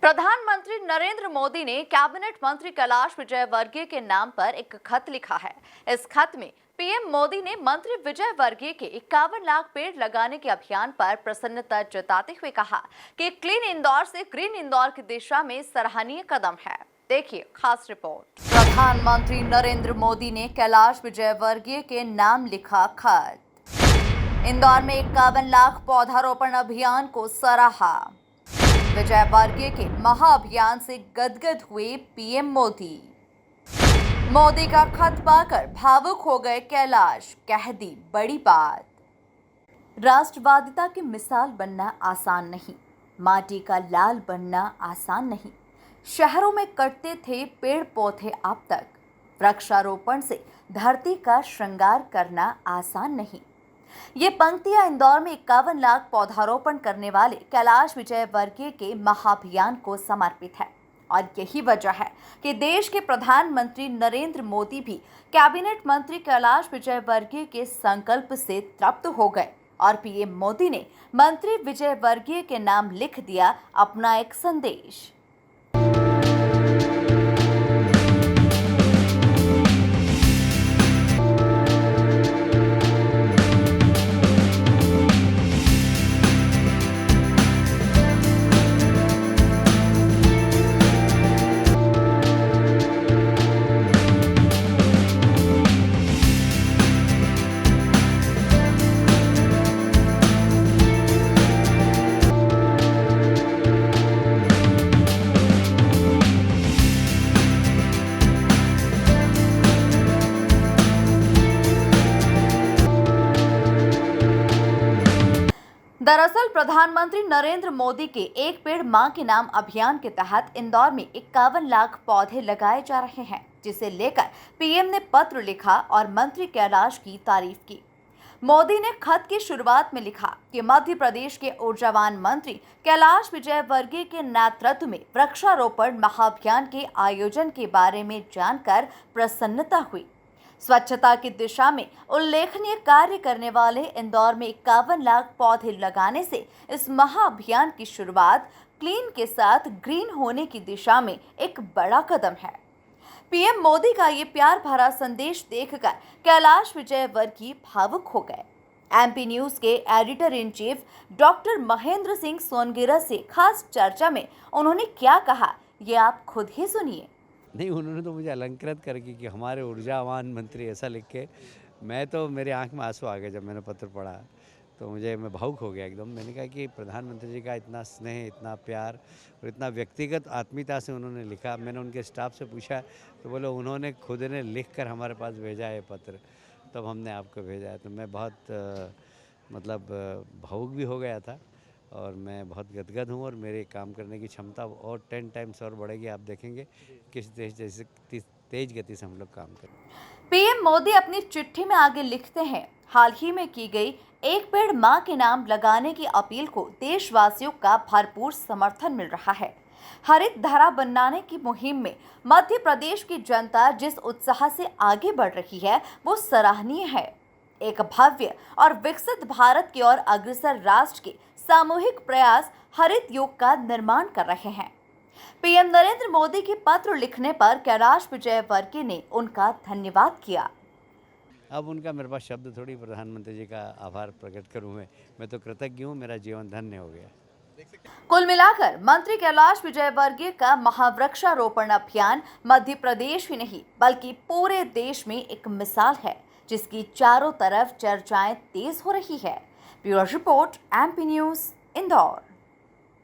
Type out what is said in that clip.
प्रधानमंत्री नरेंद्र मोदी ने कैबिनेट मंत्री कैलाश विजयवर्गीय के नाम पर एक खत लिखा है। इस खत में पीएम मोदी ने मंत्री विजयवर्गीय के 51 लाख पेड़ लगाने के अभियान पर प्रसन्नता जताते हुए कहा कि क्लीन इंदौर से ग्रीन इंदौर की दिशा में सराहनीय कदम है। देखिए खास रिपोर्ट। प्रधानमंत्री नरेंद्र मोदी ने कैलाश विजयवर्गीय के नाम लिखा खत। इंदौर में 51 लाख पौधारोपण अभियान को सराहा। विजयवर्गीय के महाअभियान से गदगद हुए पीएम मोदी। मोदी का खत पाकर भावुक हो गए कैलाश, कह दी बड़ी बात। राष्ट्रवादिता की मिसाल बनना आसान नहीं, माटी का लाल बनना आसान नहीं। शहरों में कटते थे पेड़ पौधे अब तक, वृक्षारोपण से धरती का श्रृंगार करना आसान नहीं। ये पंक्तियां इंदौर में 51 लाख पौधारोपण करने वाले कैलाश विजयवर्गीय के महाअभियान को समर्पित है। और यही वजह है कि देश के प्रधानमंत्री नरेंद्र मोदी भी कैबिनेट मंत्री कैलाश विजयवर्गीय के संकल्प से तृप्त हो गए और पीएम मोदी ने मंत्री विजयवर्गीय के नाम लिख दिया अपना एक संदेश। दरअसल प्रधानमंत्री नरेंद्र मोदी के एक पेड़ मां के नाम अभियान के तहत इंदौर में 51 लाख पौधे लगाए जा रहे हैं, जिसे लेकर पीएम ने पत्र लिखा और मंत्री कैलाश की तारीफ की। मोदी ने खत की शुरुआत में लिखा कि मध्य प्रदेश के ऊर्जावान मंत्री कैलाश विजयवर्गीय के नेतृत्व में वृक्षारोपण महाअभियान के आयोजन के बारे में जानकर प्रसन्नता हुई। स्वच्छता की दिशा में उल्लेखनीय कार्य करने वाले इंदौर में 51 लाख पौधे लगाने से इस महाअभियान की शुरुआत क्लीन के साथ ग्रीन होने की दिशा में एक बड़ा कदम है। पीएम मोदी का ये प्यार भरा संदेश देखकर कैलाश विजयवर्गीय भावुक हो गए। एमपी न्यूज के editor in chief doctor Mahendra Singh Songira से खास चर्चा में उन्होंने क्या कहा, ये आप खुद ही सुनिए। नहीं, उन्होंने तो मुझे अलंकृत करके कि हमारे ऊर्जावान मंत्री ऐसा लिख के, मैं तो मेरे आंख में आंसू आ गए जब मैंने पत्र पढ़ा। तो मैं भावुक हो गया एकदम। मैंने कहा कि प्रधानमंत्री जी का इतना स्नेह, इतना प्यार और इतना व्यक्तिगत आत्मीयता से उन्होंने लिखा। मैंने उनके स्टाफ से पूछा तो बोले उन्होंने खुद ने लिख कर हमारे पास भेजा है पत्र, तब हमने आपको भेजा है। तो मैं बहुत भावुक भी हो गया था और मैं बहुत गदगद हूँ और मेरे काम करने की क्षमता और 10 टाइम्स और बढ़ेगी। आप देखेंगे किस तेज गति से हम लोग काम करें। पीएम मोदी अपनी चिट्ठी में आगे लिखते हैं, हाल ही में की गई एक पेड़ मां के नाम लगाने की अपील को देशवासियों का भरपूर समर्थन मिल रहा है। हरित धारा बनाने की मुहिम में मध्य प्रदेश की जनता जिस उत्साह से आगे बढ़ रही है वो सराहनीय है। एक भव्य और विकसित भारत की ओर अग्रसर राष्ट्र के सामूहिक प्रयास हरित युग का निर्माण कर रहे हैं। पीएम नरेंद्र मोदी के पत्र लिखने पर कैलाश विजयवर्गीय ने उनका धन्यवाद किया। अब उनका मेरे पास शब्द थोड़ी प्रधानमंत्री जी का आभार प्रकट करूं। मैं तो कृतज्ञ हूं, मेरा जीवन धन्य हो गया। कुल मिलाकर मंत्री कैलाश विजयवर्गीय का महावृक्षारोपण अभियान मध्य प्रदेश ही नहीं बल्कि पूरे देश में एक मिसाल है, जिसकी चारों तरफ चर्चाएं तेज हो रही है। Bureau report, MP news, Indore.